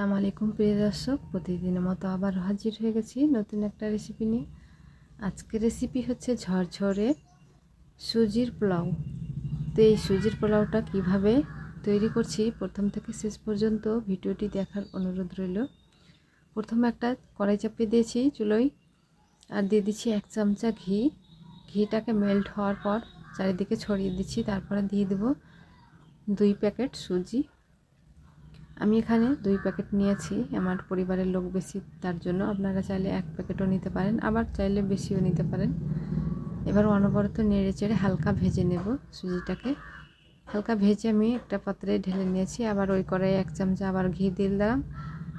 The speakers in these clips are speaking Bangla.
আসসালামু আলাইকুম প্রিয় দর্শক, প্রতিদিনের মতো আবার হাজির হয়ে গেছি নতুন একটা রেসিপি নিয়ে। আজকের রেসিপি হচ্ছে ঝরঝরে সুজির পোলাও। তো এই সুজির পোলাওটা কিভাবে তৈরি করছি প্রথম থেকে শেষ পর্যন্ত ভিডিওটি দেখার অনুরোধ রইল। প্রথমে একটা কড়াই চাপিয়ে দিয়েছি চুলোয়, আর দিয়ে দিচ্ছি 1 চামচা ঘি। ঘিটাকে মেল্ট হওয়ার পর চারিদিকে ছড়িয়ে দিচ্ছি। তারপরে দিয়ে দেব 2 প্যাকেট সুজি। আমি এখানে 2 প্যাকেট নিয়েছি, আমার পরিবারের লোক বেশি, তার জন্য আপনারা চাইলে 1 প্যাকেটও নিতে পারেন, আবার চাইলে বেশিও নিতে পারেন। এবার অনবরত নেড়ে চেড়ে হালকা ভেজে নেব সুজিটাকে। হালকা ভেজে আমি একটা পাত্রে ঢেলে নিয়েছি। আবার ওই কড়াইয়ে 1 চামচা আবার ঘি দিয়ে দিলাম,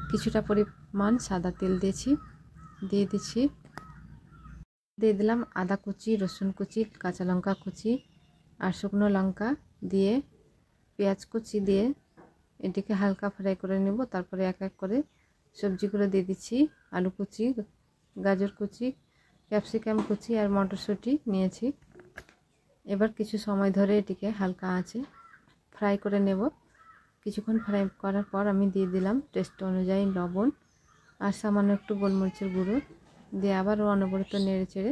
কিছুটা পরিমাণ সাদা তেল দিয়েছি, দিয়ে দিলাম আদা কুচি, রসুন কুচি, কাঁচা লঙ্কা কুচি আর শুকনো লঙ্কা দিয়ে পেঁয়াজ কুচি দিয়ে এটিকে হালকা ফ্রাই করে নেব। তারপরে এক এক করে সবজিগুলো দিয়ে দিচ্ছি। আলু কুচি, গাজর কুচি, ক্যাপসিকাম কুচি আর মটরশুঁটি নিয়েছি। এবার কিছু সময় ধরে এটিকে হালকা আঁচে ফ্রাই করে নেব। কিছুক্ষণ ফ্রাই করার পর আমি দিয়ে দিলাম টেস্ট অনুযায়ী লবণ আর সামান্য একটু গোলমরিচের গুঁড়ো দিয়ে আবার অনবরত নেড়ে চেড়ে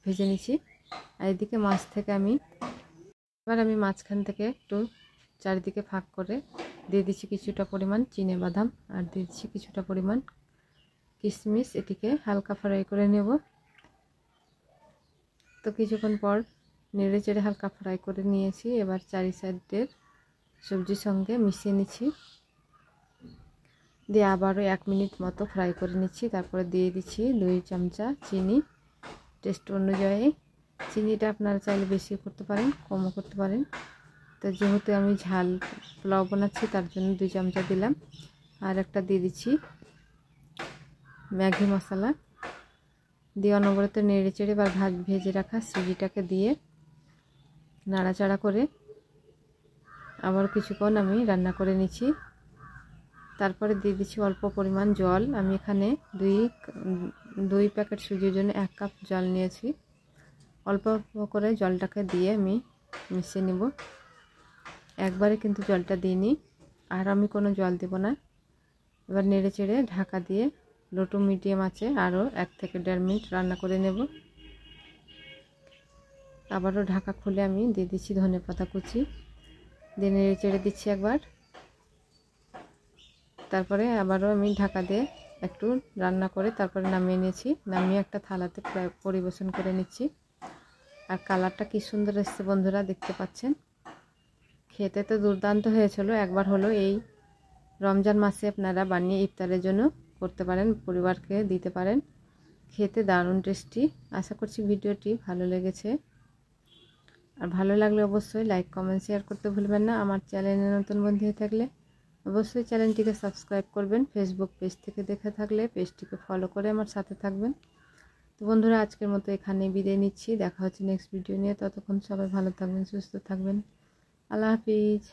ভেজে নিচ্ছি। আর এদিকে মাছ থেকে আমি মাঝখান থেকে একটু চারিদিকে ফাঁক করে দিয়ে দিচ্ছি কিছুটা পরিমাণ চিনেবাদাম আর দিয়ে দিচ্ছি কিছুটা পরিমাণ কিশমিশ। এটিকে হালকা ফ্রাই করে নেব। তো কিছুক্ষণ পর নেড়ে চেড়ে হালকা ফ্রাই করে নিয়েছি। এবার চারি সাইডের সবজির সঙ্গে মিশিয়ে নিচ্ছি, দিয়ে আবারও 1 মিনিট মতো ফ্রাই করে নিচ্ছি। তারপরে দিয়ে দিচ্ছি 2 চামচা চিনি টেস্ট অনুযায়ী। চিনিটা আপনারা চাইলে বেশি করতে পারেন, কমও করতে পারেন। তো যেহেতু আমি ঝাল পোলাও বানাচ্ছি তার জন্য 2 চামচা দিলাম। আর একটা দিয়ে দিচ্ছি ম্যাগি মশলা দিয়ে অনবরত নেড়ে চেড়ে এবার ভেজে রাখা সুজিটাকে দিয়ে নাড়াচাড়া করে আবার কিছুক্ষণ আমি রান্না করে নিচ্ছি। তারপরে দিয়ে দিচ্ছি অল্প পরিমাণ জল। আমি এখানে 2 প্যাকেট সুজির জন্য 1 কাপ জল নিয়েছি। অল্প অল্প করে জলটাকে দিয়ে আমি মিশিয়ে নেব। একবারে কিন্তু জলটা দিইনি, আর আমি কোনো জল দেব না। এবার নেড়ে চেড়ে ঢাকা দিয়ে লো টু মিডিয়াম আঁচে আরও 1 থেকে 1.5 মিনিট রান্না করে নেব। আবারও ঢাকা খুলে আমি দিয়ে দিচ্ছি ধনেপাতা কুচি দিয়ে নেড়ে চেড়ে দিচ্ছি একবার। তারপরে আবারও আমি ঢাকা দিয়ে একটু রান্না করে তারপরে নামিয়ে নিয়েছি। নামিয়ে একটা থালাতে পরিবেশন করে নিচ্ছি। আর কালারটা কি সুন্দর এসছে বন্ধুরা, দেখতে পাচ্ছেন। খেতে তো দুর্দান্ত হয়েছিল। একবার হলো এই রমজান মাসে আপনারা বানিয়ে ইফতারের জন্য করতে পারেন, পরিবারকে দিতে পারেন। খেতে দারুণ টেস্টি। আশা করছি ভিডিওটি ভালো লেগেছে। আর ভালো লাগলে অবশ্যই লাইক কমেন্ট শেয়ার করতে ভুলবেন না। আমার চ্যানেলে নতুন বন্ধু হয়ে থাকলে অবশ্যই চ্যানেলটিকে সাবস্ক্রাইব করবেন। ফেসবুক পেজ থেকে দেখে থাকলে পেজটিকে ফলো করে আমার সাথে থাকবেন। তো বন্ধুরা, আজকের মতো এখানেই বিদায় নিচ্ছি। দেখা হচ্ছে নেক্সট ভিডিও নিয়ে। ততক্ষণ সবাই ভালো থাকবেন, সুস্থ থাকবেন। আল্লাহ হাফিজ।